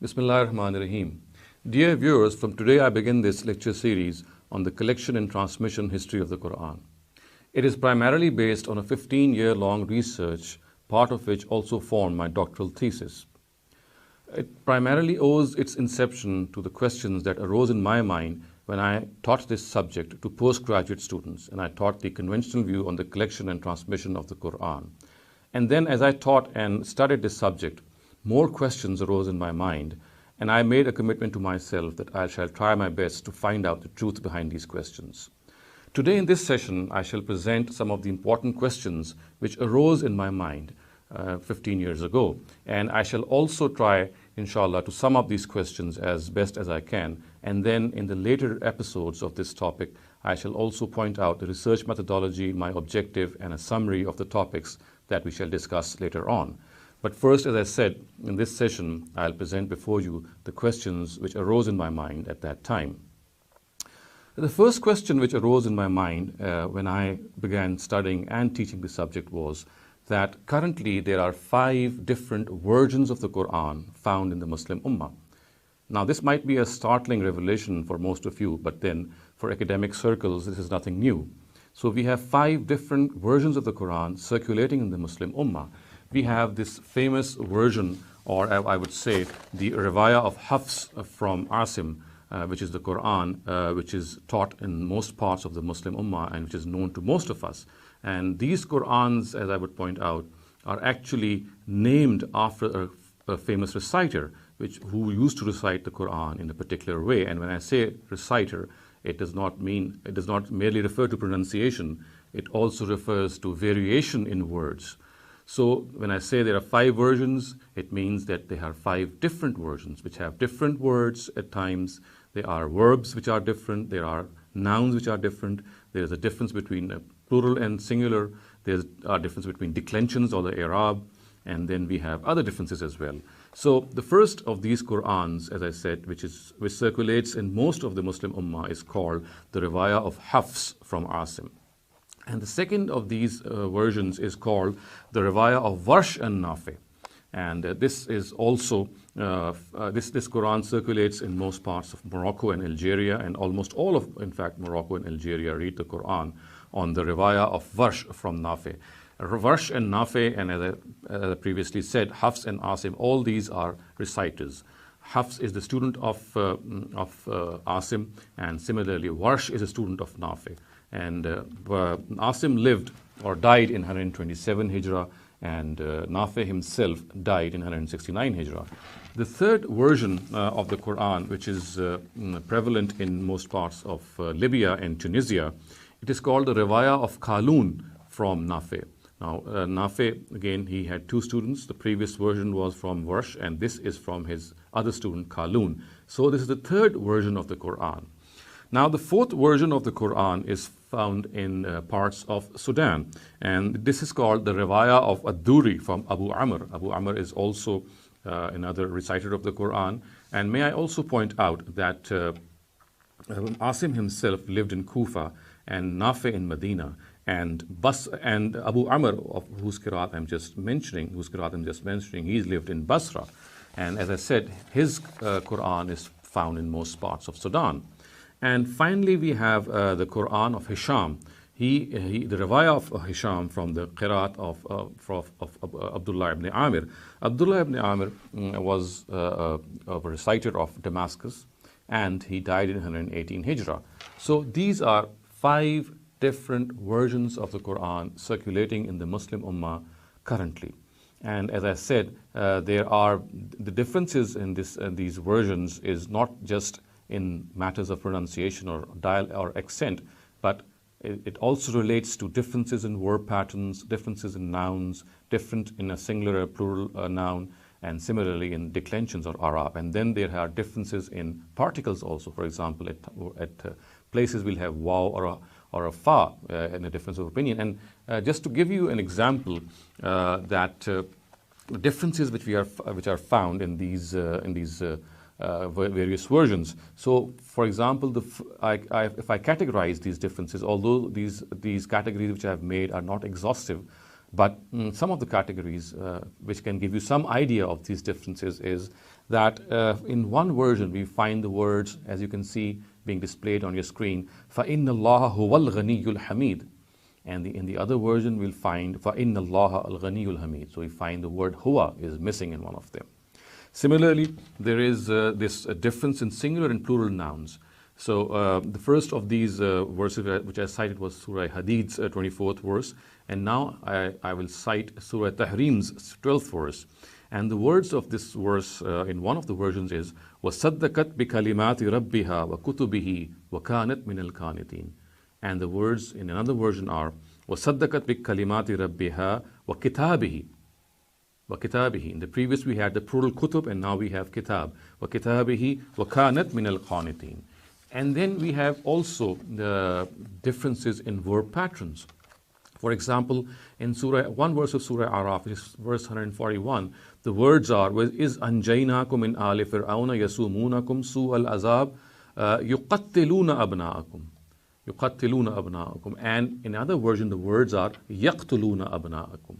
Bismillahirrahmanirrahim. Dear viewers, from today I begin this lecture series on the collection and transmission history of the Quran. It is primarily based on a 15-year-long research, part of which also formed my doctoral thesis. It primarily owes its inception to the questions that arose in my mind when I taught this subject to postgraduate students, and I taught the conventional view on the collection and transmission of the Quran. And then as I taught and studied this subject, more questions arose in my mind, and I made a commitment to myself that I shall try my best to find out the truth behind these questions. Today in this session, I shall present some of the important questions which arose in my mind 15 years ago, and I shall also try, inshallah, to sum up these questions as best as I can, and then in the later episodes of this topic, I shall also point out the research methodology, my objective, and a summary of the topics that we shall discuss later on. But first, as I said, in this session, I'll present before you the questions which arose in my mind at that time. The first question which arose in my mind when I began studying and teaching the subject was that currently there are 5 different versions of the Quran found in the Muslim Ummah. Now, this might be a startling revelation for most of you, but then for academic circles, this is nothing new. So we have 5 different versions of the Quran circulating in the Muslim Ummah. We have this famous version, or I would say the Riwayah of Hafs from Asim, which is the Quran, which is taught in most parts of the Muslim Ummah and which is known to most of us. And these Qurans, as I would point out, are actually named after a famous reciter who used to recite the Quran in a particular way. And when I say reciter, it does not merely refer to pronunciation, it also refers to variation in words. So when I say there are 5 versions, it means that there are 5 different versions which have different words at times. There are verbs which are different. There are nouns which are different. There's a difference between plural and singular. There's a difference between declensions or the i'rab. And then we have other differences as well. So the first of these Qurans, as I said, which circulates in most of the Muslim Ummah, is called the Riwayah of Hafs from Asim. And the second of these versions is called the Riwayah of Warsh and Nafi. And this is also, this Quran circulates in most parts of Morocco and Algeria, and almost all of, in fact, Morocco and Algeria read the Quran on the Riwayah of Warsh from Nafi. Warsh and Nafi, and as I previously said, Hafs and Asim, all these are reciters. Hafs is the student of Asim, and similarly Warsh is a student of Nafi. And Asim lived or died in 127 Hijrah, and Nafi himself died in 169 Hijrah. The third version of the Quran, which is prevalent in most parts of Libya and Tunisia, it is called the Riwayah of Qalun from Nafi. Now, Nafi, again, he had 2 students. The previous version was from Warsh, and this is from his other student, Qalun. So this is the third version of the Quran. Now, the fourth version of the Quran is found in parts of Sudan, and this is called the Riwayah of Ad-Duri from Abu Amr. Abu Amr is also another reciter of the Quran. And may I also point out that Asim himself lived in Kufa and Nafi in Medina, and Abu Amr, whose qiraat I'm just mentioning, he's lived in Basra. And as I said, his Quran is found in most parts of Sudan. And finally, we have the Quran of Hisham. The Riwayah of Hisham from the qiraat of Abdullah ibn Amir. Abdullah ibn Amir was a reciter of Damascus, and he died in 118 Hijrah. So these are 5 different versions of the Quran circulating in the Muslim Ummah currently. And as I said, the differences in these versions is not just in matters of pronunciation or dial or accent, but it also relates to differences in verb patterns, differences in nouns, different in a singular or plural noun, and similarly in declensions or i'rab. And then there are differences in particles also. For example, at places we'll have waw or a fa in a difference of opinion. And just to give you an example, that differences which are found in these various versions. So, for example, if I categorize these differences, although these categories which I have made are not exhaustive, but some of the categories which can give you some idea of these differences is that in one version we find the words, as you can see being displayed on your screen, فَإِنَّ اللَّهَ هُوَ الْغَنِيُّ الْحَمِيدُ. And in the other version we'll find فَإِنَّ اللَّهَ الْغَنِيُّ الْحَمِيدُ. So we find the word huwa is missing in one of them. Similarly, there is this difference in singular and plural nouns. So the first of these verses which I cited was Surah Hadid's 24th verse, and now I will cite Surah Tahrim's 12th verse. And the words of this verse in one of the versions is وَصَدَّقَتْ بِكَلِمَاتِ رَبِّهَا وَكُتُبِهِ وَكَانَتْ مِنَ الْقَانِتِينَ. And the words in another version are وَصَدَّقَتْ بِكَلِمَاتِ رَبِّهَا وَكِتَابِهِ. وَكِتَابِهِ. In the previous we had the plural kutub, and now we have kitab. وَكِتَابِهِ وَكَانَتْ مِنَ الْقَانِتِينَ. And then we have also the differences in verb patterns. For example, in one verse of Surah Araf, which is verse 141, the words are إِذْ أَنْجَيْنَاكُمْ مِنْ آلِ فِرْعَوْنَ يَسُومُونَكُمْ سُوءَ الْعَذَابِ يُقَتِّلُونَ أَبْنَاءَكُمْ. يُقَتِّلُونَ أَبْنَاءَكُمْ. And in another version, the words are يَقْتُلُونَ أَبْنَاءَكُمْ.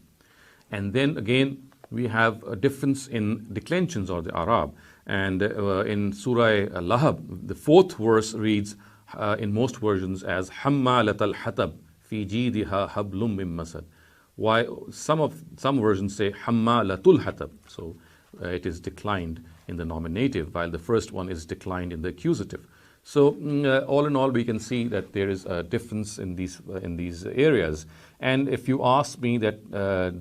And then again, we have a difference in declensions or the Arab. And in Surah Lahab, the fourth verse reads in most versions as حَمَّالَةَ الْحَطَبِ فِي جِيدِهَا حَبْلٌ مِّن مَّسَدٍ. Why some versions say حَمَّالَةُ الْحَطَبِ. So it is declined in the nominative, while the first one is declined in the accusative. So all in all, we can see that there is a difference in these areas. And if you ask me that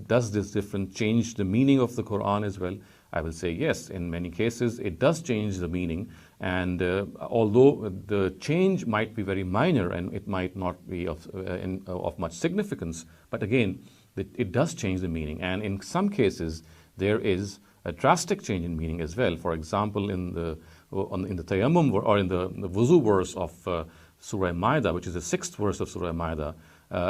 does this difference change the meaning of the Quran as well, I will say yes. In many cases, it does change the meaning. And although the change might be very minor and it might not be of much significance, but again, it does change the meaning. And in some cases, there is a drastic change in meaning as well. For example, in the Tayammum or in the Wuzu verse of Surah Maida, which is the 6th verse of Surah Maida,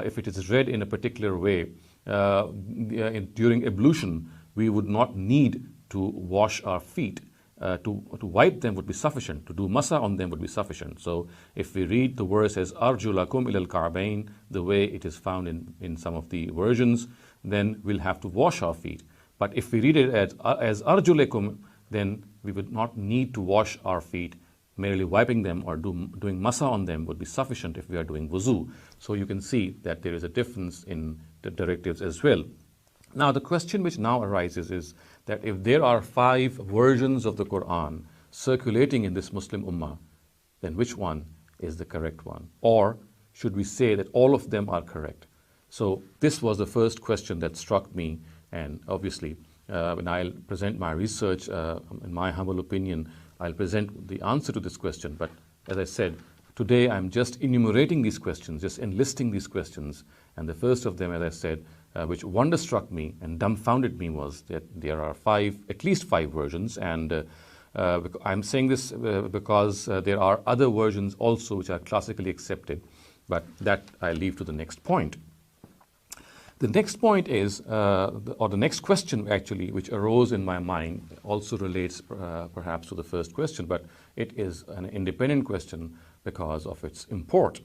if it is read in a particular way during ablution, we would not need to wash our feet. To wipe them would be sufficient. To do masa on them would be sufficient. So if we read the verse as Arjulakum ilal Ka'bayn, the way it is found in some of the versions, then we'll have to wash our feet. But if we read it as Arjulekum, then we would not need to wash our feet. Merely wiping them or doing masa on them would be sufficient if we are doing wuzu. So you can see that there is a difference in the directives as well. Now the question which now arises is that if there are 5 versions of the Quran circulating in this Muslim Ummah, then which one is the correct one? Or should we say that all of them are correct? So this was the first question that struck me, and obviously when I'll present my research, in my humble opinion, I'll present the answer to this question. But as I said, today I'm just enumerating these questions, just enlisting these questions. And the first of them, as I said, which wonderstruck me and dumbfounded me was that there are at least five versions. And I'm saying this because there are other versions also which are classically accepted. But that I leave to the next point. The next point is, or the next question actually, which arose in my mind, also relates perhaps to the first question, but it is an independent question because of its import.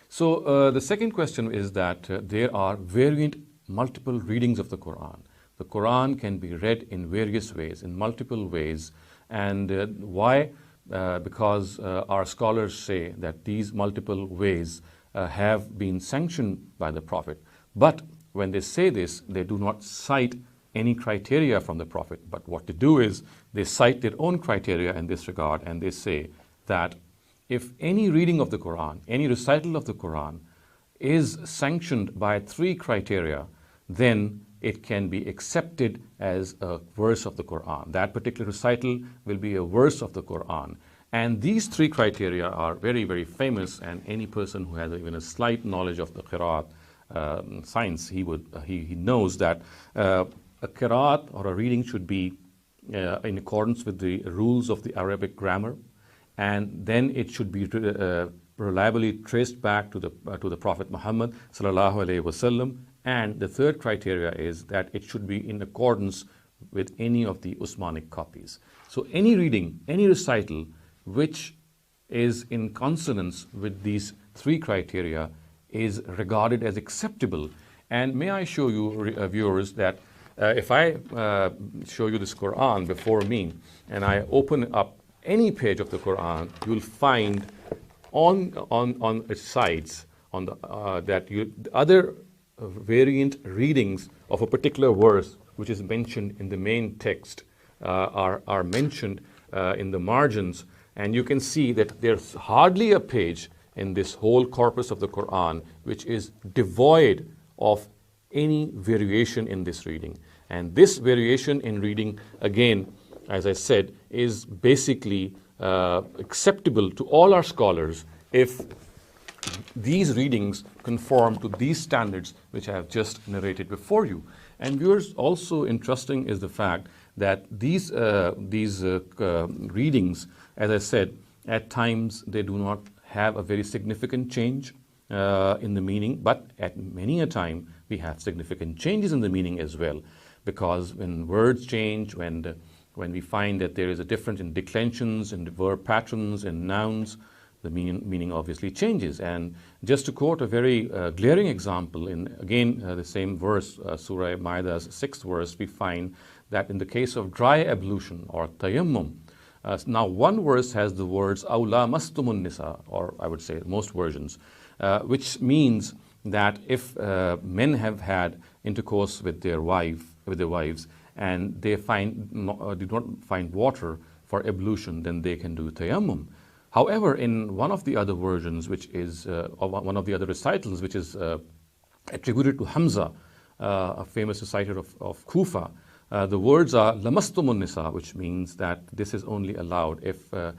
So the second question is that there are variant multiple readings of the Quran. The Quran can be read in various ways, in multiple ways. And why? Because our scholars say that these multiple ways have been sanctioned by the Prophet. But when they say this, they do not cite any criteria from the Prophet. But what they do is they cite their own criteria in this regard, and they say that if any reading of the Quran, any recital of the Quran is sanctioned by 3 criteria, then it can be accepted as a verse of the Quran. That particular recital will be a verse of the Quran. And these 3 criteria are very, very famous, and any person who has even a slight knowledge of the Qiraat science, he knows that a Qiraat or a reading should be in accordance with the rules of the Arabic grammar, and then it should be reliably traced back to the Prophet Muhammad sallallahu alaihi wasallam. And the third criteria is that it should be in accordance with any of the Usmanic copies. So any reading, any recital which is in consonance with these 3 criteria is regarded as acceptable. And may I show you, viewers, that If I show you this Quran before me and I open up any page of the Quran, you'll find on its sides on the other variant readings of a particular verse which is mentioned in the main text are mentioned in the margins, and you can see that there's hardly a page in this whole corpus of the Quran which is devoid of any variation in this reading. And this variation in reading, again, as I said, is basically acceptable to all our scholars if these readings conform to these standards which I have just narrated before you. And viewers, also interesting is the fact that these readings, as I said, at times they do not have a very significant change in the meaning, but at many a time we have significant changes in the meaning as well, because when words change, when we find that there is a difference in declensions, in verb patterns, in nouns, the meaning obviously changes. And just to quote a very glaring example, in again the same verse, Surah Maida's 6th verse, we find that in the case of dry ablution or tayammum, now one verse has the words "Aw lamastumun nisa," or I would say most versions, which means that if men have had intercourse with their wives, and they do not find water for ablution, then they can do tayammum. However, in one of the other versions, which is one of the other recitals, which is attributed to Hamza, a famous reciter of Kufa, the words are lamastumun nisa, which means that this is only allowed if a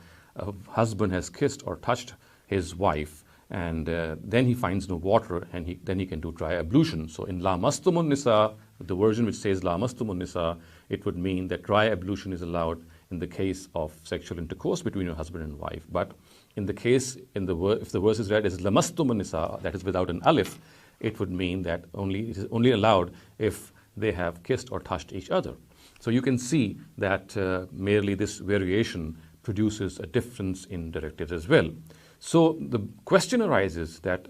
husband has kissed or touched his wife, and then he finds no water, and then he can do dry ablution. So in lamastumun nisa, the version which says lamastumun nisa, it would mean that dry ablution is allowed in the case of sexual intercourse between your husband and wife. But in the case, if the verse is read as lamastumun nisa, that is without an alif, it would mean that it is only allowed if they have kissed or touched each other. So you can see that merely this variation produces a difference in directives as well. So the question arises that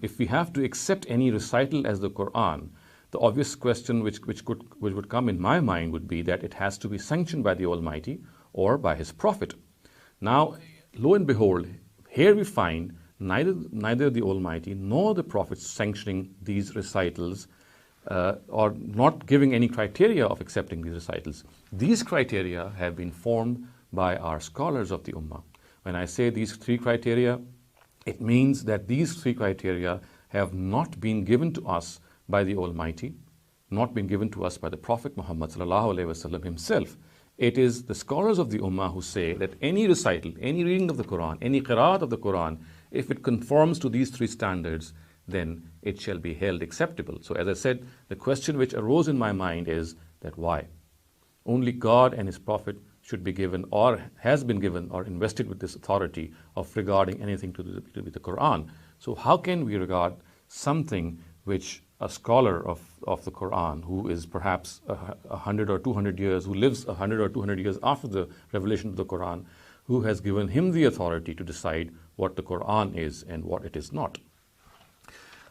if we have to accept any recital as the Quran, the obvious question which would come in my mind would be that it has to be sanctioned by the Almighty or by His Prophet. Now, lo and behold, here we find neither the Almighty nor the Prophet sanctioning these recitals or not giving any criteria of accepting these recitals. These criteria have been formed by our scholars of the Ummah. When I say these three criteria, it means that these three criteria have not been given to us by the Almighty, not been given to us by the Prophet Muhammad ﷺ himself. It is the scholars of the Ummah who say that any recital, any reading of the Quran, any qiraat of the Quran, if it conforms to these three standards, then it shall be held acceptable. So as I said, the question which arose in my mind is that why? Only God and His Prophet should be given or has been given or invested with this authority of regarding anything to do with the Quran. So how can we regard something which a scholar of the Quran, who is perhaps 100 or 200 years, who lives 100 or 200 years after the revelation of the Quran, who has given him the authority to decide what the Quran is and what it is not?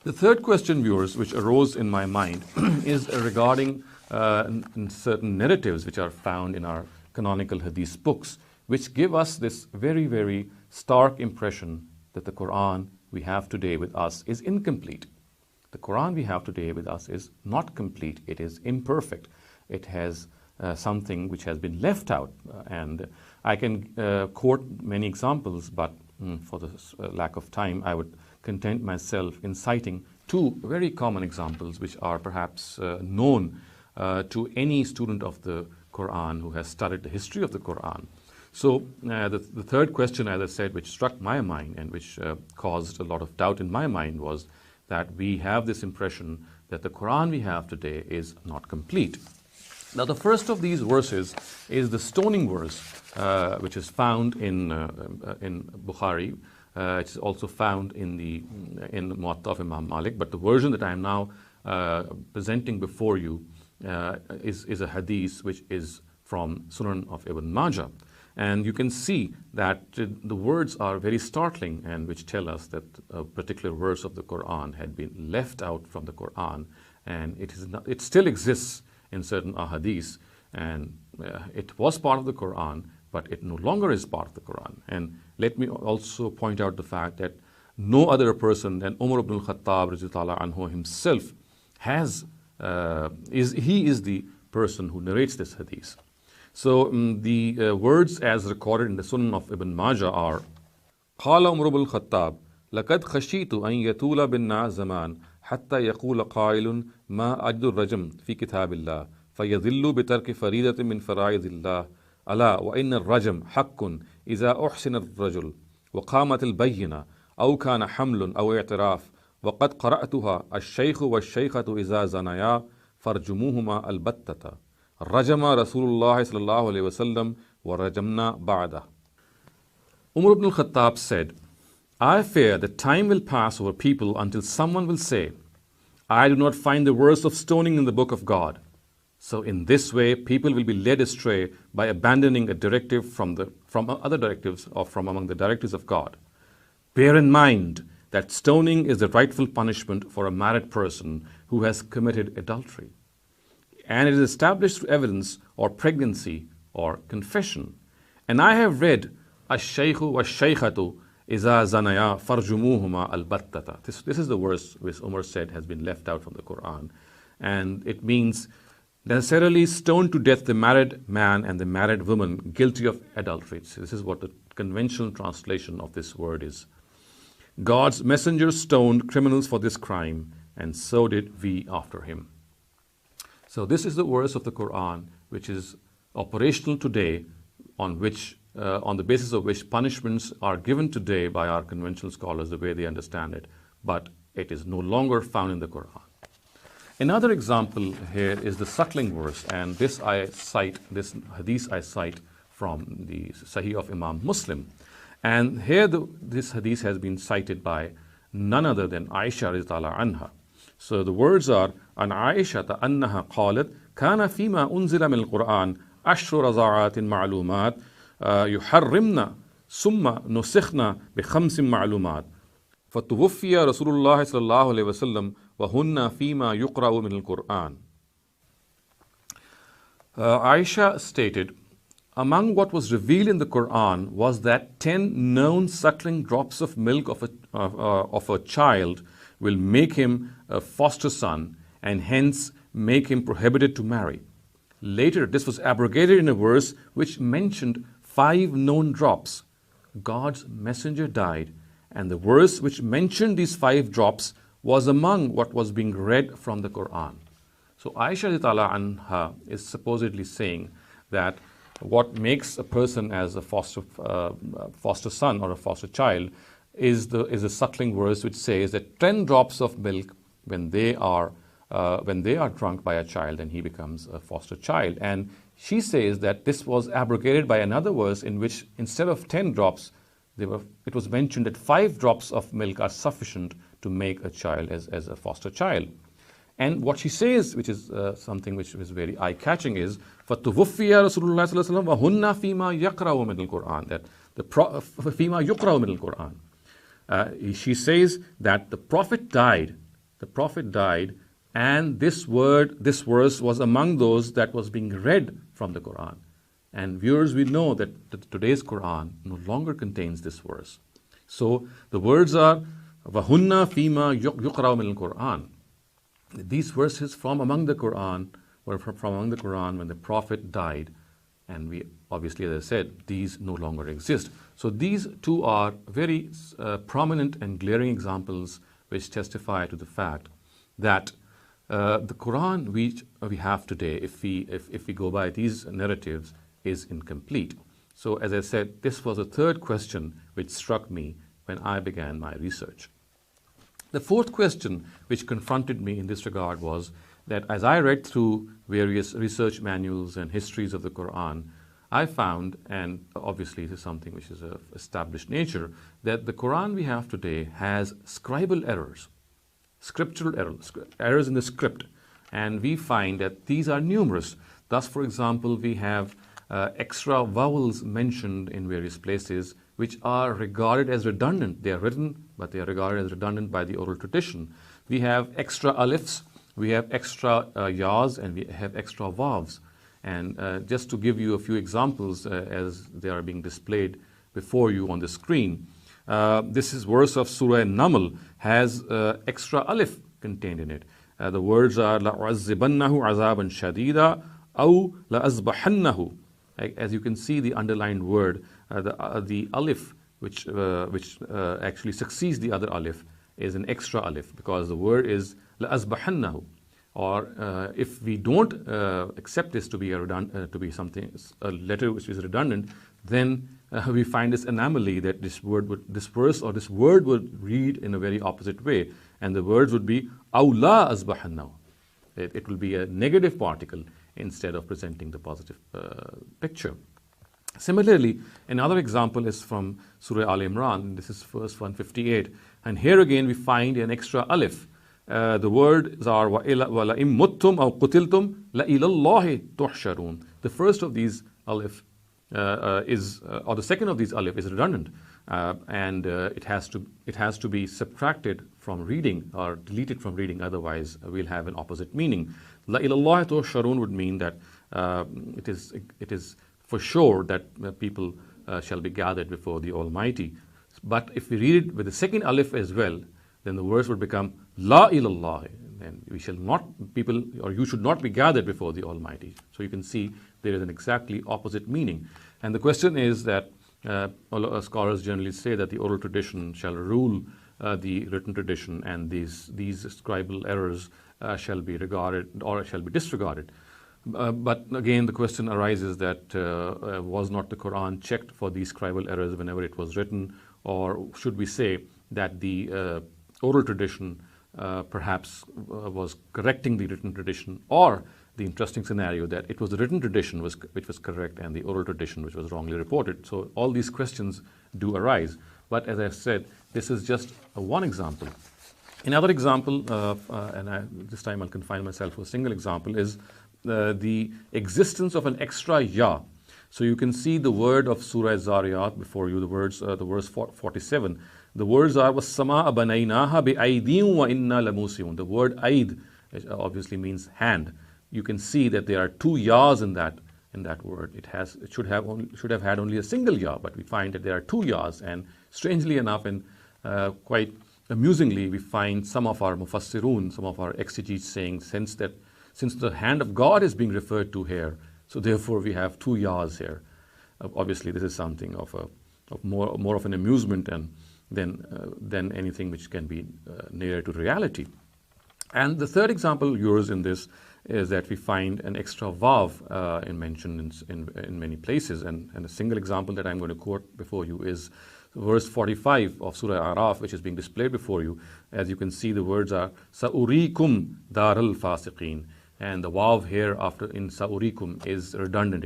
The third question, viewers, which arose in my mind is regarding certain narratives which are found in our canonical hadith books, which give us this very, very stark impression that the Quran we have today with us is incomplete. The Quran we have today with us is not complete. It is imperfect. It has something which has been left out. And I can quote many examples, but for the lack of time, I would content myself in citing two very common examples which are perhaps known to any student of the Quran who has studied the history of the Quran. So the third question, as I said, which struck my mind and which caused a lot of doubt in my mind was that we have this impression that the Quran we have today is not complete. Now, the first of these verses is the stoning verse, which is found in Bukhari. It's also found in the Muwatta of Imam Malik. But the version that I am now presenting before you is a hadith which is from Sunan of Ibn Majah. And you can see that the words are very startling and which tell us that a particular verse of the Quran had been left out from the Quran, and it still exists in certain ahadith, and it was part of the Quran, but it no longer is part of the Quran. And let me also point out the fact that no other person than Umar ibn al-Khattab radhiyallahu anhu himself is the person who narrates this hadith. So the words as recorded in the Sunan of Ibn Majah are قال عمر بن الخطاب لقد خشيت أن يطول بنا زمان حتى يقول قائل ما أجد الرجم في كتاب الله فيضل بترك فريضة من فرائض الله ألا وإن الرجم حق إذا أحسن الرجل وقامت البينة أو كان حمل أو اعتراف وقد قرأتها الشيخ والشيخة إذا زنيا فرجموهما البتة رجم رسول الله صلى الله عليه وسلم ورجمنا بعده. Umar ibn al-Khattab said, I fear that time will pass over people until someone will say, I do not find the verse of stoning in the book of God. So in this way, people will be led astray by abandoning a directive from other directives or from among the directives of God. Bear in mind that stoning is the rightful punishment for a married person who has committed adultery. And it is established through evidence or pregnancy or confession. And I have read Ash-Shaykhu wa-Shaykhatu Iza Zanaya Farjumuhuma al-Battata. This is the verse which Umar said has been left out from the Quran. And it means necessarily stone to death the married man and the married woman guilty of adultery. So this is what the conventional translation of this word is. God's messenger stoned criminals for this crime, and so did we after him. So this is the verse of the Quran which is operational today, on the basis of which punishments are given today by our conventional scholars the way they understand it, but it is no longer found in the Quran. Another example here is the suckling verse, and this hadith I cite from the Sahih of Imam Muslim. And here this hadith has been cited by none other than Aisha radhiyallahu anha. So the words are, An Aisha annaha qalat, kana fima unzila min al-Quran, ashru raza'atin ma'lumat, yuharrimna, summa nusikhna bi khamsin ma'lumat. فَتُوُفِّيَ رَسُولُ اللَّهِ صَلَّى اللَّهُ عَلَيْهِ وَسَلَّمَ وَهُنَّ فِيمَا يُقْرَأُ مِنَ الْقُرْآنِ. Aisha stated, among what was revealed in the Quran was that 10 known suckling drops of milk of a child will make him a foster son and hence make him prohibited to marry. Later, this was abrogated in a verse which mentioned 5 known drops. God's messenger died, and the verse which mentioned these 5 drops was among what was being read from the Quran. So Aisha radhiyallahu anha is supposedly saying that what makes a person as a foster son or a foster child is a suckling verse which says that 10 drops of milk when they are drunk by a child, then he becomes a foster child. And she says that this was abrogated by another verse in which instead of 10 drops, it was mentioned that 5 drops of milk are sufficient to make a child as a foster child. And what she says, which is something which is very eye-catching, is فَتُوُفِّيَ رَسُولُ اللَّهِ صَلَّى اللَّهُ عَلَيْهِ وَسَلَّمَ وَهُنَّ فِيمَا يَقْرَأُ مِنَ الْقُرْآنِ, that فِيمَا يُقْرَأُ مِنَ الْقُرْآنِ. She says that the Prophet died, and this verse was among those that was being read from the Quran. And viewers, we know that today's Quran no longer contains this verse. So the words are وَهُنَّ فِيمَا يُقْرَأُ مِنَ الْقُرْآنِ. These verses from among the Quran were from among the Quran when the Prophet died, and we obviously, as I said, these no longer exist. So these two are very prominent and glaring examples which testify to the fact that the Quran which we have today, if we go by these narratives, is incomplete. So as I said, this was the third question which struck me when I began my research. The fourth question which confronted me in this regard was that as I read through various research manuals and histories of the Quran, I found, and obviously this is something which is of established nature, that the Quran we have today has scribal errors, scriptural errors, errors in the script, and we find that these are numerous. Thus, for example, we have extra vowels mentioned in various places which are regarded as redundant. They are written, but they are regarded as redundant by the oral tradition. We have extra alifs we have extra yas and we have extra vavs. And just to give you a few examples as they are being displayed before you on the screen, this is verse of Surah Naml has extra alif contained in it. The words are لَأُعَذِّبَنَّهُ عَذَابًا شَدِيدًا أَوْ لَأَذْبَحَنَّهُ. As you can see, the underlined word, the alif which actually succeeds the other alif is an extra alif, because the word is لَأَذْبَحَنَّهُ. Or if we don't accept this to be a letter which is redundant, then we find this anomaly that this verse or this word would read in a very opposite way, and the words would be أَوْ لَا أَذْبَحَنَّهُ. It will be a negative particle instead of presenting the positive picture. Similarly, another example is from Surah Al Imran. This is verse 158, and here again we find an extra alif. The words are وَلَئِن مُتُّمْ أَوْ قُتِلْتُمْ لَإِلَى اللَّهِ تُحْشَرُونَ. The first of these alif or the second of these alif is redundant, and it has to be subtracted from reading or deleted from reading, otherwise we'll have an opposite meaning. لَإِلَى اللَّهِ تُحْشَرُونَ would mean that it is for sure that people shall be gathered before the Almighty. But if we read it with the second alif as well, then the verse would become La ilallah, and you should not be gathered before the Almighty. So you can see there is an exactly opposite meaning. And the question is that scholars generally say that the oral tradition shall rule the written tradition, and these scribal errors shall be regarded or shall be disregarded. But again, the question arises that was not the Quran checked for these scribal errors whenever it was written, or should we say that the oral tradition perhaps was correcting the written tradition, or the interesting scenario that it was the written tradition which was correct and the oral tradition which was wrongly reported. So all these questions do arise. But as I said, this is just one example. Another example, this time I'll confine myself to a single example, is the existence of an extra ya. So you can see the word of Surah Zariyat before you, the verse 47. The words are وَالسَّمَاءَ بَنَيْنَاهَا بِأَيْدِيٍ وَإِنَّا لَمُوسِعُونَ. The word aid obviously means hand. You can see that there are two yas in that word. It should have had only a single ya, but we find that there are two yas. And strangely enough, and quite amusingly, we find some of our mufassirun, some of our exegetes saying, since the hand of God is being referred to here, so therefore we have two yas here. Obviously, this is something of more of an amusement than anything which can be nearer to reality. And the third example yours in this is that we find an extra vav mentioned in many places. And a single example that I'm going to quote before you is verse 45 of Surah Araf, which is being displayed before you. As you can see, the words are Sa'urikum daral fasiqeen. And the vav here after in Sa'urikum is redundant,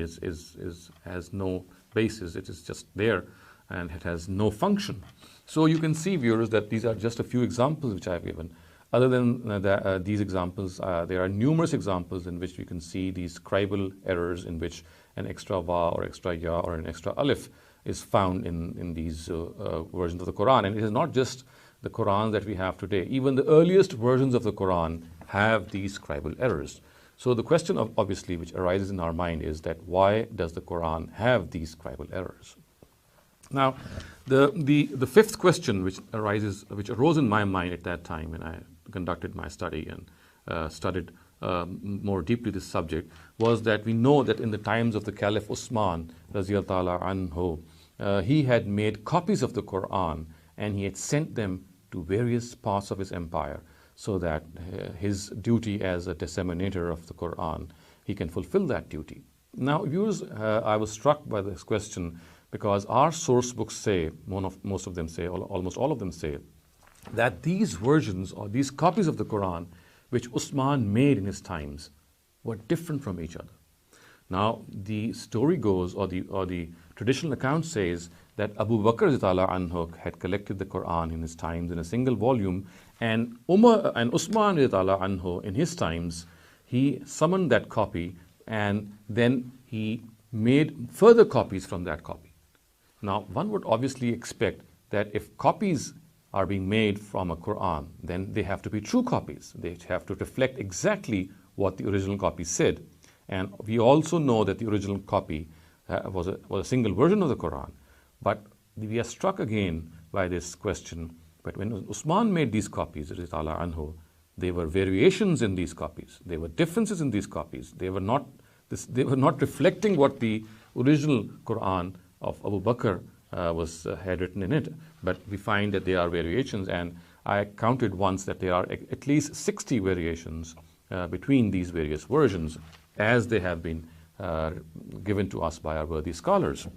has no basis, it is just there and it has no function. So you can see, viewers, that these are just a few examples which I have given. Other than these examples, there are numerous examples in which we can see these scribal errors in which an extra va or extra ya or an extra alif is found in these versions of the Quran. And it is not just the Quran that we have today. Even the earliest versions of the Quran have these scribal errors. So the question obviously which arises in our mind is that why does the Quran have these scribal errors? Now, the fifth question which arose in my mind at that time when I conducted my study and studied more deeply this subject was that we know that in the times of the Caliph Usman Raziyallahu Ta'ala anhu, he had made copies of the Quran and he had sent them to various parts of his empire so that his duty as a disseminator of the Quran, he can fulfill that duty. Now, viewers, I was struck by this question because our source books say, most of them say, almost all of them say, that these versions or these copies of the Quran which Usman made in his times were different from each other. Now, the story goes, or the traditional account says, that Abu Bakr anhu had collected the Quran in his times in a single volume, and Umar and Usman anhu in his times, he summoned that copy and then he made further copies from that copy. Now, one would obviously expect that if copies are being made from a Quran, then they have to be true copies. They have to reflect exactly what the original copy said. And we also know that the original copy was a single version of the Quran. But we are struck again by this question. But when Usman made these copies, radiyallahu anhu, there were variations in these copies. There were differences in these copies. They were not reflecting what the original Quran of Abu Bakr had written in it. But we find that there are variations, and I counted once that there are at least 60 variations between these various versions, as they have been given to us by our worthy scholars.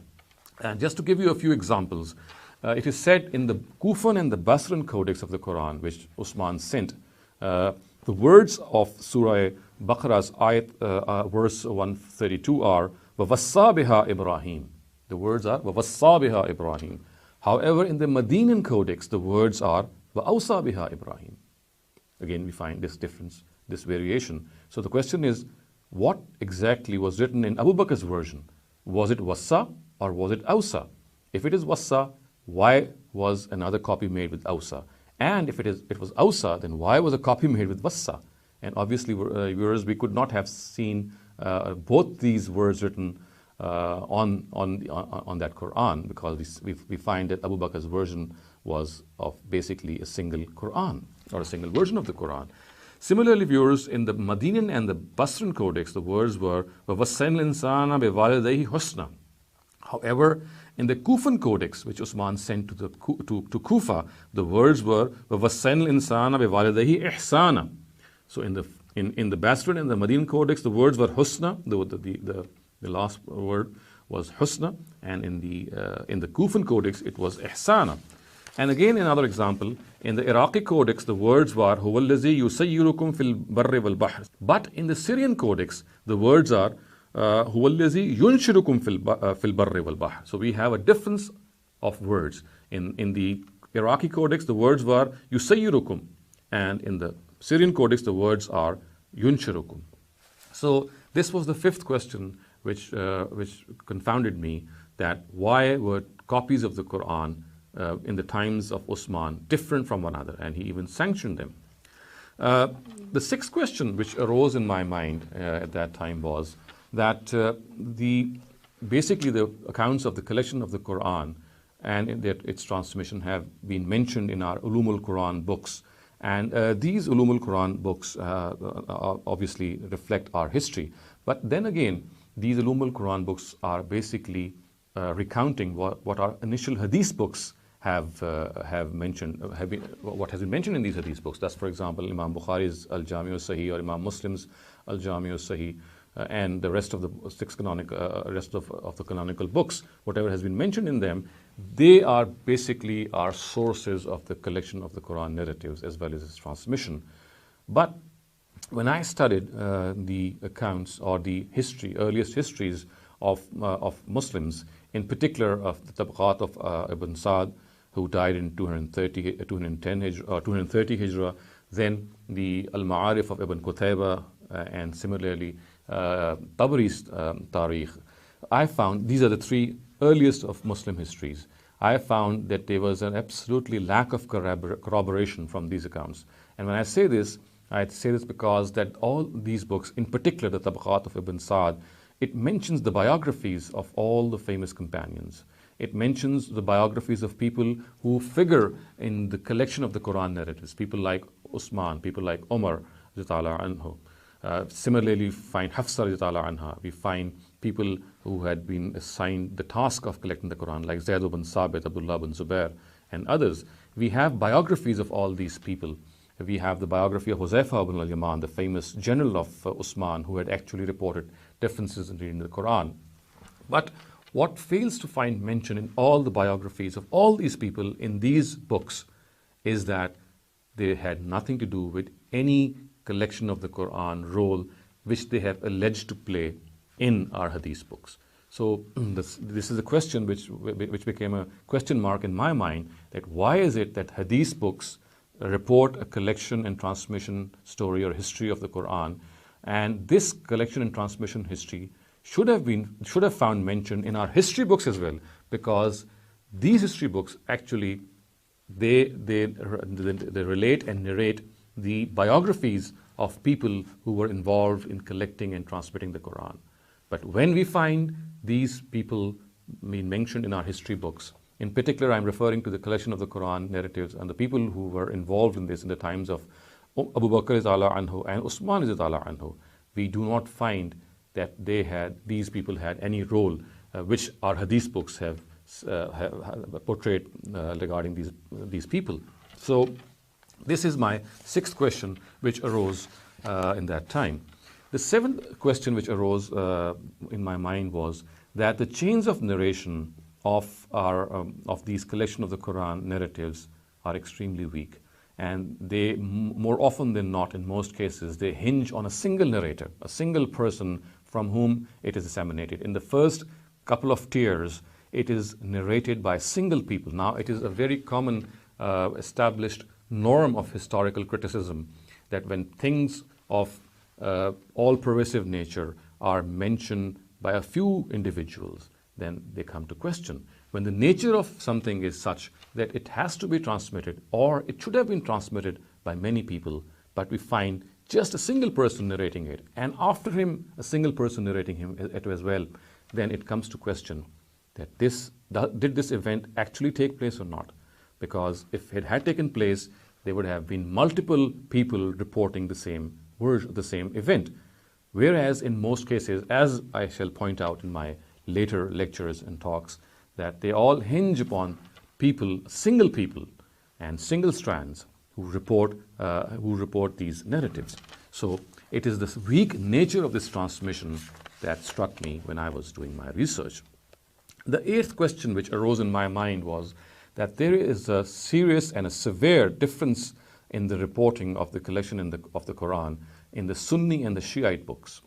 And just to give you a few examples, it is said in the Kufan and the Basran codex of the Quran, which Usman sent, the words of Surah Baqarah's Ayat, verse 132 are وَوَصَّى بِهَا Ibrahim. The words are وَوَصَّى بِهَا Ibrahim. However, in the Medinan codex, the words are وَأَوْصَى بِهَا Ibrahim. Again, we find this difference, this variation. So the question is, what exactly was written in Abu Bakr's version? Was it Wassa or was it Awsa? If it is Wassa, why was another copy made with Awsa? And if it was Awsa, then why was a copy made with Wassa? And obviously, viewers, we could not have seen both these words written on that Quran, because we find that Abu Bakr's version was of basically a single Quran, or a single version of the Quran. Similarly, viewers, in the Medinan and the Basran codex, the words were وَوَصَّيْنَا الْإِنسَانَ بِوَالِدَيْهِ حُسْنًا. However, in the Kufan codex, which Usman sent to Kufa, the words were وَوَصَّيْنَا الْإِنسَانَ بِوَالِدَيْهِ إِحْسَانًا. So in the Basran and the Medinan codex, the words were husna. The last word was husna, and in the Kufan codex it was ihsana. And again, another example, in the Iraqi codex, the words were هُوَ الَّذِي يُسَيِّرُكُمْ فِي الْبَرِّ وَالْبَحْرِ. But in the Syrian codex, the words are هُوَ الَّذِي يُنْشِرُكُمْ فِي الْبَرِّ وَالْبَحْرِ. So we have a difference of words. In the Iraqi codex, the words were يُسَيِّرُكُمْ, and in the Syrian codex, the words are يُنْشِرُكُمْ. So this was the fifth question which confounded me, that why were copies of the Quran in the times of Usman different from one another, and he even sanctioned them. The sixth question which arose in my mind at that time was that basically the accounts of the collection of the Quran and its transmission have been mentioned in our Ulumul Quran books. And these Ulumul Quran books obviously reflect our history. But then again, these Ulumul Quran books are basically recounting what our initial Hadith books have mentioned, what has been mentioned in these Hadith books. That's, for example, Imam Bukhari's Al-Jami' al-Sahih, or Imam Muslim's Al-Jami' al-Sahih, and the rest of the the canonical books. Whatever has been mentioned in them, they are basically our sources of the collection of the Quran narratives as well as its transmission. But when I studied the accounts or the earliest histories of Muslims, in particular of the Tabaqat of Ibn Sa'd, who died in 230 Hijrah, then the Al-Ma'arif of Ibn Qutayba, and similarly Tabari's Tarikh, I found these are the three earliest of Muslim histories. I found that there was an absolutely lack of corroboration from these accounts. And when I say this because that all these books, in particular the Tabaqat of Ibn Sa'd, it mentions the biographies of all the famous companions. It mentions the biographies of people who figure in the collection of the Quran narratives, people like Usman, people like Umar, anhu. Similarly, we find Hafsa, anha. We find people who had been assigned the task of collecting the Quran, like Zayd ibn Sabit, Abdullah ibn Zubair, and others. We have biographies of all these people. We have the biography of Huzaifa ibn al-Yaman, the famous general of Usman, who had actually reported differences in reading the Quran. But what fails to find mention in all the biographies of all these people in these books is that they had nothing to do with any collection of the Quran role which they have alleged to play in our Hadith books. So this is a question which became a question mark in my mind, that why is it that Hadith books report a collection and transmission story or history of the Quran, and this collection and transmission history should have found mention in our history books as well, because these history books actually they relate and narrate the biographies of people who were involved in collecting and transmitting the Quran. But when we find these people being mentioned in our history books, in particular I'm referring to the collection of the Quran narratives and the people who were involved in this in the times of Abu Bakr anhu and Usman anhu, we do not find that these people had any role which our hadith books have portrayed regarding these people. So this is my sixth question which arose in that time. The seventh question which arose in my mind was that the chains of narration of these collection of the Quran narratives are extremely weak, and they more often than not, in most cases, they hinge on a single narrator, a single person from whom it is disseminated. In the first couple of tiers, it is narrated by single people. Now, it is a very common established norm of historical criticism that when things of all-pervasive nature are mentioned by a few individuals, then they come to question. When the nature of something is such that it has to be transmitted, or it should have been transmitted by many people, but we find just a single person narrating it, and after him a single person narrating it as well, then it comes to question that did this event actually take place or not? Because if it had taken place, there would have been multiple people reporting the same event. Whereas in most cases, as I shall point out in my later lectures and talks, that they all hinge upon single people and single strands who report these narratives. So it is this weak nature of this transmission that struck me when I was doing my research. The eighth question which arose in my mind was that there is a serious and a severe difference in the reporting of the collection of the Quran in the Sunni and the Shiite books.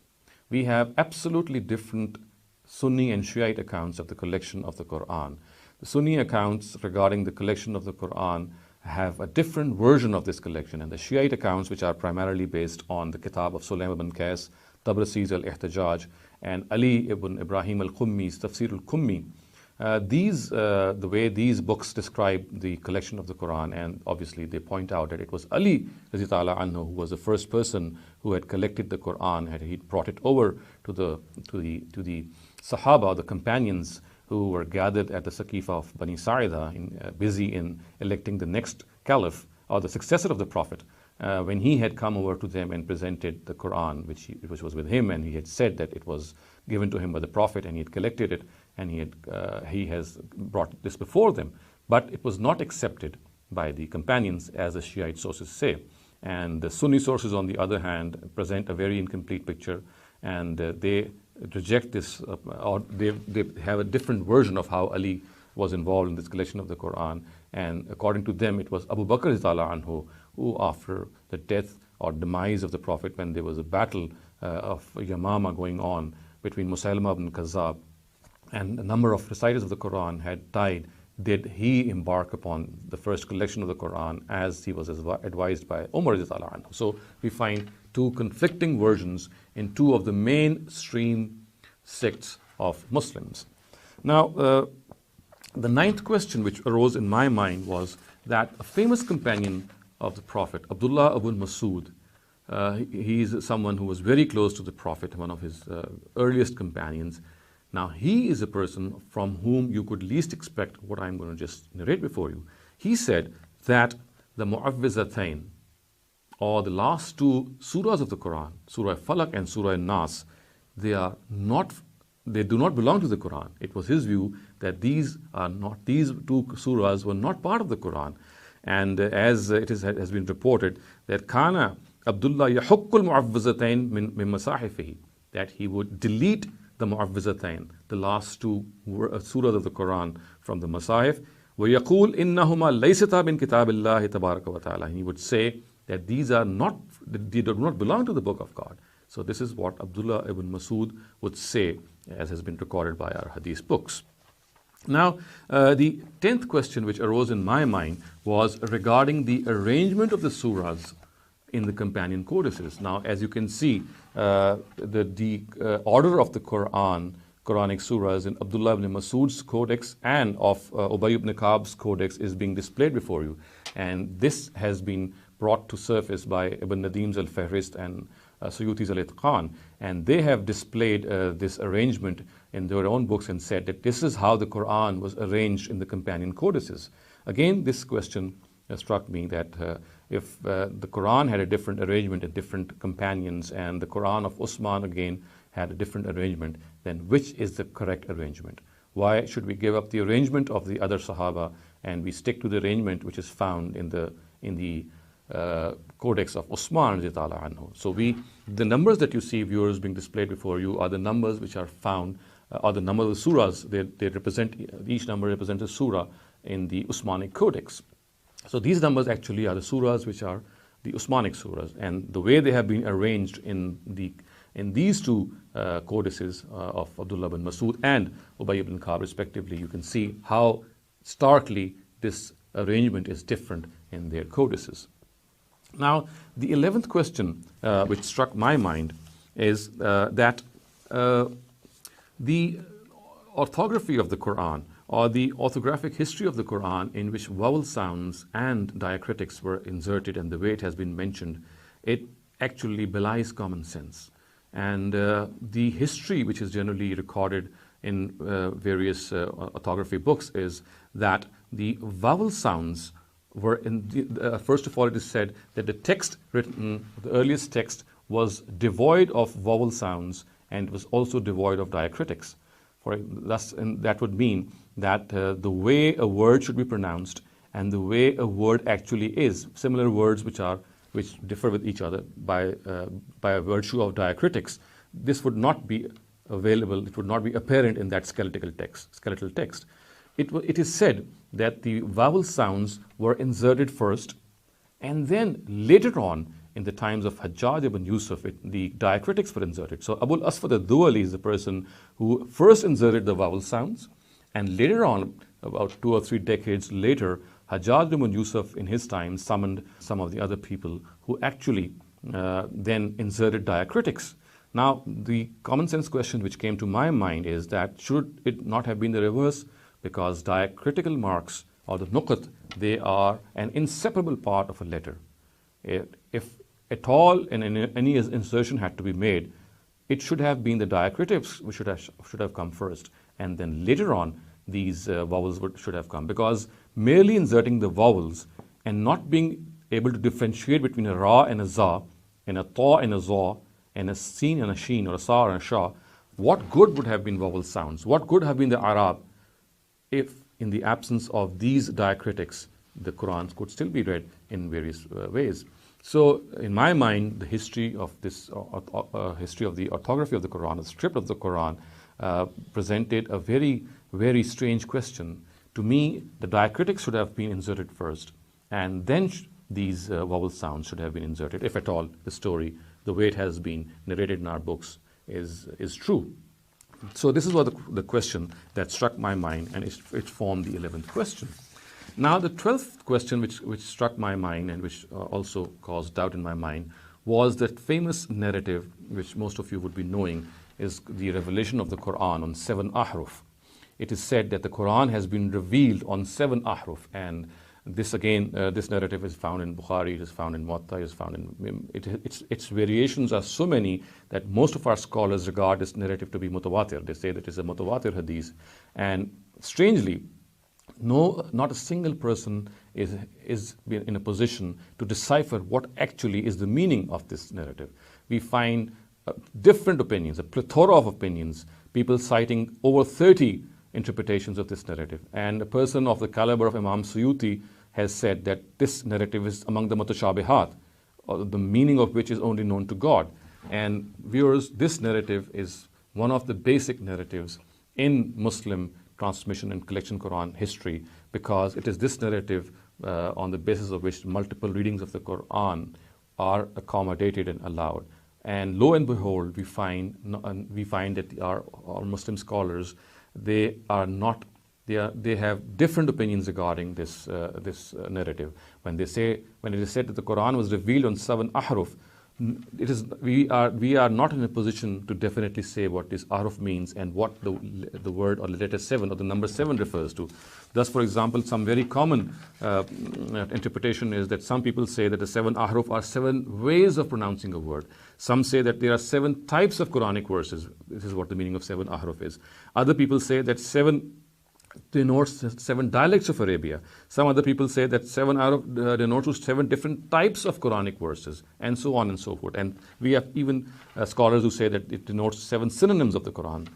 We have absolutely different Sunni and Shiite accounts of the collection of the Quran. The Sunni accounts regarding the collection of the Quran have a different version of this collection, and the Shiite accounts, which are primarily based on the Kitab of Sulaym ibn Qais, Tabrasi's Al-Ihtijaj, and Ali ibn Ibrahim al-Qummi's Tafsir al-Qummi, the way these books describe the collection of the Quran, and obviously they point out that it was Ali radhiyallahu anhu who was the first person who had collected the Quran, he brought it over to the Sahaba, the companions who were gathered at the Saqifa of Bani Sa'ida, busy in electing the next caliph or the successor of the Prophet. When he had come over to them and presented the Quran, which was with him, and he had said that it was given to him by the Prophet, and he had collected it, and he has brought this before them. But it was not accepted by the companions, as the Shiite sources say. And the Sunni sources, on the other hand, present a very incomplete picture, and they reject this, or they have a different version of how Ali was involved in this collection of the Quran. And according to them, it was Abu Bakr anhu who, after the death or demise of the Prophet, when there was a battle of Yamama going on between Musaylama ibn Kazzab, and a number of reciters of the Quran had died, did he embark upon the first collection of the Quran as he was advised by Umar radhiyallahu anhu. So we find two conflicting versions in two of the mainstream sects of Muslims. Now, the ninth question which arose in my mind was that a famous companion of the Prophet, Abdullah ibn Masud, he is someone who was very close to the Prophet, one of his earliest companions. Now, he is a person from whom you could least expect what I'm going to just narrate before you. He said that the Mu'awwizatayn, or the last two surahs of the Quran, Surah Falaq and Surah Nas, they do not belong to the Quran. It was his view that these two surahs were not part of the Quran. And as it has been reported, that Kana Abdullah yahukkul mu'awwizatayn min masahifihi, that he would delete the mu'awwizatayn, the last two surahs of the Quran from the Masahif. وَيَقُولْ إِنَّهُمَا لَيْسَتَا مِنْ كِتَابِ اللَّهِ تَبَارَكَ وَتَعَالَى. He would say that they do not belong to the Book of God. So this is what Abdullah ibn Masud would say, as has been recorded by our hadith books. Now, the 10th question which arose in my mind was regarding the arrangement of the surahs in the companion codices. Now, as you can see, the order of the Quran Quranic surahs in Abdullah ibn Masud's codex and of Ubay ibn Ka'b's codex is being displayed before you. And this has been brought to surface by Ibn Nadim's Al-Fahrist and Suyuti's Al-Itqan. And they have displayed this arrangement in their own books and said that this is how the Quran was arranged in the companion codices. Again, this question struck me that if the Quran had a different arrangement in different companions and the Quran of Usman again had a different arrangement, then which is the correct arrangement? Why should we give up the arrangement of the other Sahaba and we stick to the arrangement which is found in the codex of Usman radiallahu anhu? So the numbers that you see, viewers, being displayed before you are the numbers which are found, are the number of the surahs. They represent, each number represents a surah in the Usmanic codex. So these numbers actually are the surahs which are the Usmanic surahs, and the way they have been arranged in these two codices of Abdullah bin Masud and Ubay ibn Ka'b respectively, you can see how starkly this arrangement is different in their codices. Now, the 11th question which struck my mind is that the orthography of the Quran, or the orthographic history of the Quran, in which vowel sounds and diacritics were inserted and the way it has been mentioned, it actually belies common sense. And the history which is generally recorded in various orthography books is that the vowel sounds were first of all, it is said that the text written, the earliest text, was devoid of vowel sounds and was also devoid of diacritics. And that would mean that the way a word should be pronounced and the way a word actually is, similar words which differ with each other by virtue of diacritics, this would not be available, it would not be apparent in that skeletal text. It is said that the vowel sounds were inserted first, and then later on, in the times of Hajjaj ibn Yusuf, the diacritics were inserted. So Abul Aswad al-Duwali is the person who first inserted the vowel sounds, and later on, about 2 or 3 decades later, Hajjaj ibn Yusuf in his time summoned some of the other people who actually then inserted diacritics. Now, the common sense question which came to my mind is that should it not have been the reverse? Because diacritical marks, or the nuqat, they are an inseparable part of a letter. If at all any insertion had to be made, it should have been the diacritics which should have come first, and then later on these vowels should have come. Because merely inserting the vowels and not being able to differentiate between a ra and a za, and a ta and a za, and a sin and a sheen, or a sa and a sha, what good would have been vowel sounds? What good have been the Arab if, in the absence of these diacritics, the Quran could still be read in various ways? So, in my mind, the history of this history of the orthography of the Quran, the script of the Quran, presented a very, very strange question. To me, the diacritics should have been inserted first, and then these vowel sounds should have been inserted, if at all the story, the way it has been narrated in our books, is true. So this is what the question that struck my mind, and it formed the 11th question. Now, the 12th question which struck my mind and which also caused doubt in my mind was that famous narrative, which most of you would be knowing, is the revelation of the Quran on 7 ahruf. It is said that the Quran has been revealed on 7 ahruf, and this again, this narrative is found in Bukhari, it is found in Muwatta, it is found in its variations are so many that most of our scholars regard this narrative to be mutawatir. They say that it is a mutawatir hadith, and strangely, not a single person is in a position to decipher what actually is the meaning of this narrative. We find different opinions, a plethora of opinions, people citing over 30 interpretations of this narrative. And a person of the caliber of Imam Suyuti has said that this narrative is among the mutashabihat, or the meaning of which is only known to God. And viewers, this narrative is one of the basic narratives in Muslim transmission and collection Quran history, because it is this narrative on the basis of which multiple readings of the Quran are accommodated and allowed. And lo and behold, we find that our Muslim scholars, they have different opinions regarding this narrative. When it is said that the Quran was revealed on 7 ahruf, we are not in a position to definitely say what this ahruf means and what the word or the letter 7 or the number 7 refers to. Thus, for example, some very common interpretation is that some people say that the 7 ahruf are 7 ways of pronouncing a word. Some say that there are 7 types of Quranic verses. This is what the meaning of 7 ahruf is. Other people say that 7 denotes 7 dialects of Arabia. Some other people say that 7 denotes 7 different types of Quranic verses, and so on and so forth. And we have even scholars who say that it denotes 7 synonyms of the Quran.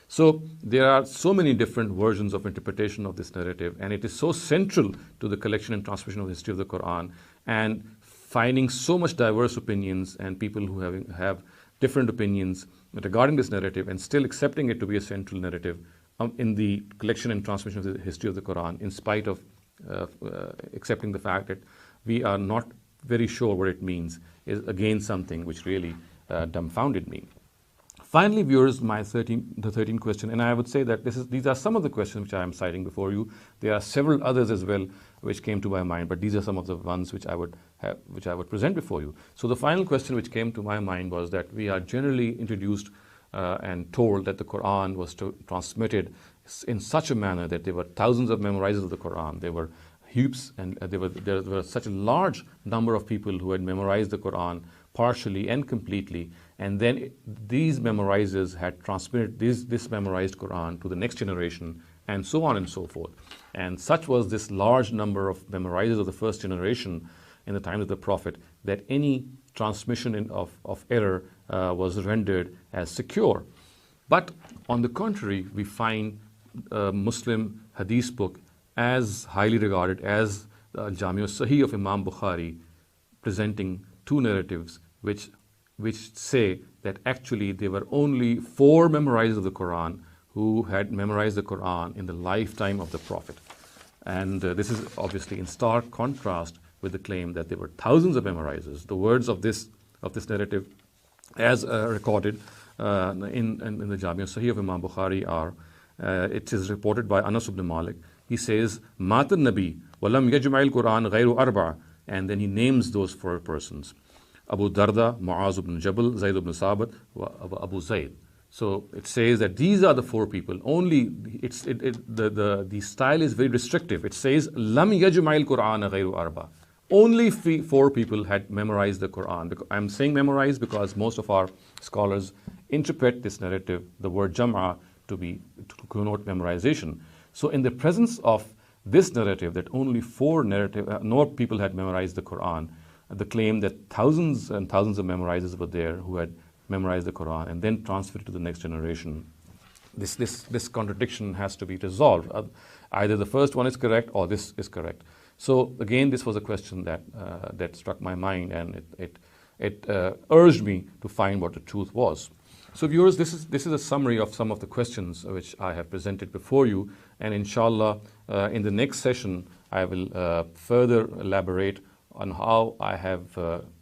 So there are so many different versions of interpretation of this narrative, and it is so central to the collection and transmission of the history of the Quran, and finding so much diverse opinions and people who have different opinions regarding this narrative and still accepting it to be a central narrative in the collection and transmission of the history of the Quran, in spite of accepting the fact that we are not very sure what it means, is again something which really dumbfounded me. Finally, viewers, the 13th question, and I would say that these are some of the questions which I am citing before you. There are several others as well which came to my mind, but these are some of the ones which I would present before you. So the final question which came to my mind was that we are generally introduced and told that the Quran was transmitted in such a manner that there were thousands of memorizers of the Quran. There were heaps, and there were such a large number of people who had memorized the Quran partially and completely, and then these memorizers had transmitted this memorized Quran to the next generation, and so on and so forth. And such was this large number of memorizers of the first generation in the time of the Prophet that any transmission of error was rendered as secure. But on the contrary, we find a Muslim hadith book as highly regarded as the Jami' al-Sahih of Imam Bukhari, presenting 2 narratives which say that actually there were only 4 memorizers of the Quran who had memorized the Quran in the lifetime of the Prophet. And this is obviously in stark contrast with the claim that there were thousands of memorizers. The words of this narrative, as recorded in the Jami' al-Sahih of Imam Bukhari, are it is reported by Anas ibn Malik. He says, "Mata Nabi walam yajma'il Quran ghayru arba," and then he names those 4 persons: Abu Darda, Muaz ibn Jabal, Zayd ibn Sabit, Abu Zayd. So it says that these are the 4 people. Only the style is very restrictive. It says, "Lam yajma'il Quran ghayru arba." Only 4 people had memorized the Quran. I'm saying memorized because most of our scholars interpret this narrative, the word jam'a, to connote memorization. So in the presence of this narrative that only 4 people had memorized the Quran, the claim that thousands and thousands of memorizers were there who had memorized the Quran and then transferred it to the next generation, this contradiction has to be resolved. Either the first one is correct or this is correct. So again, this was a question that struck my mind, and it urged me to find what the truth was. So viewers, this is a summary of some of the questions which I have presented before you, and inshallah in the next session I will further elaborate on how I have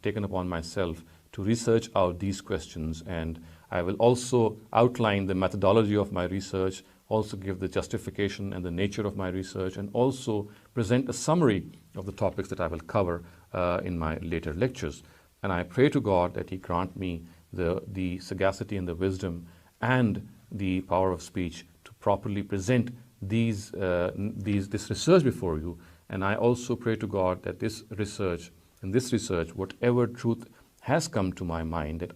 taken upon myself to research out these questions, and I will also outline the methodology of my research, also give the justification and the nature of my research, and also present a summary of the topics that I will cover in my later lectures. And I pray to God that He grant me the sagacity and the wisdom and the power of speech to properly present this research before you. And I also pray to God that this research, whatever truth has come to my mind, that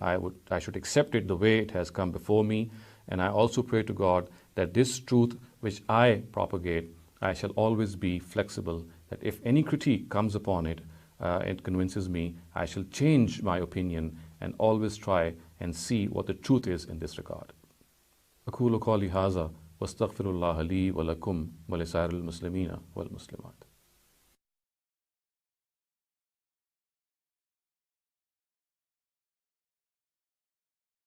I should accept it the way it has come before me. And I also pray to God that this truth which I propagate, I shall always be flexible, that if any critique comes upon it, it convinces me, I shall change my opinion and always try and see what the truth is in this regard. أقول قولي هذا واستغفر الله لي ولكم ولسائر المسلمين والمسلمات.